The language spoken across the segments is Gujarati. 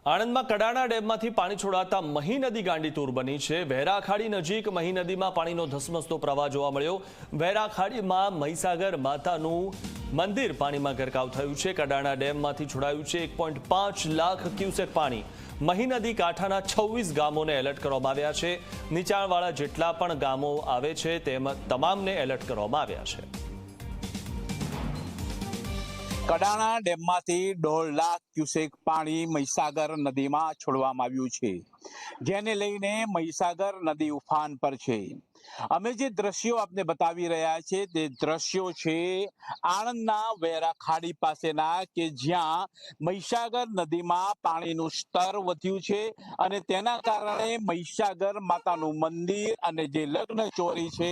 આણંદમાં કડાણા ડેમમાંથી પાણી છોડાતા મહી નદી ગાંડીતુર બની છે। વહેરાખાડી નજીક મહી નદીમાં પાણીનો ધસમસતો પ્રવાહ જોવા મળ્યો। વહેરાખાડીમાં મહીસાગર માતાનું મંદિર પાણીમાં ગરકાવ થયું છે। કડાણા ડેમમાંથી છોડાયું છે 1.5 લાખ ક્યુસેક પાણી। મહી નદી કાંઠાના 26 ગામોને એલર્ટ કરવામાં આવ્યા છે। નીચાણવાળા જેટલા પણ ગામો આવે છે તેમ તમામને એલર્ટ કરવામાં આવ્યા છે। કડાણા ડેમમાંથી 1.5 લાખ ક્યુસેક પાણી મહીસાગર નદીમાં છોડવામાં આવ્યું છે, જેને લઈને મહીસાગર નદી ઉફાન પર છે। અમે જે દ્રશ્યો આપને બતાવી રહ્યા છે તે દ્રશ્યો છે આણંદના વહેરાખાડી પાસેના, કે જ્યાં મહીસાગર નદીમાં પાણીનું સ્તર વધ્યું છે અને તેના કારણે મહીસાગર માતાનું મંદિર અને જે લગ્ન ચોરી છે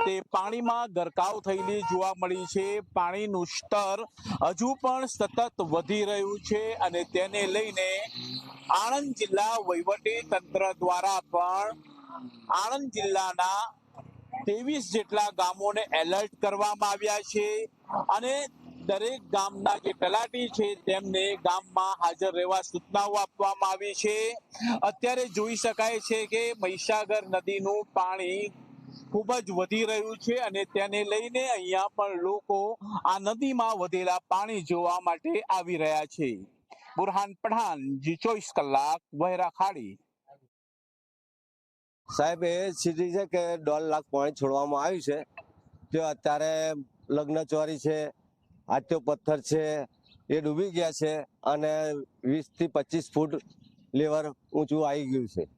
તે પાણીમાં ગરકાવ થયેલી જોવા મળી છે। પાણીનું સ્તર હજુ પણ સતત વધી રહ્યું છે અને તેને લઈને આણંદ જિલ્લા વહીવટી તંત્ર દ્વારા પણ આણંદ જિલ્લાના 23 જેટલા ગામોને એલર્ટ કરવામાં આવ્યા છે અને દરેક ગામના જે તલાટી છે તેમને ગામમાં હાજર રહેવા સૂચનાઓ આપવામાં આવી છે। અત્યારે જોઈ શકાય છે કે મહીસાગર નદીનું પાણી ખૂબ જ વધી રહ્યું છે અને તેને લઈને અહીંયા પણ લોકો આ નદીમાં વધેલા પાણી જોવા માટે આવી રહ્યા છે। બુરહાન પઠાણ, G24 કલાક, વહેરાખાડી। સાહેબ, એ સ્થિતિ છે કે 1.5 લાખ પાણી છોડવામાં આવ્યું છે। તે અત્યારે લગ્ન ચોરી છે, આટલો પથ્થર છે એ ડૂબી ગયા છે અને 20 થી 25 ફૂટ લેવલ ઊંચું આવી ગયું છે।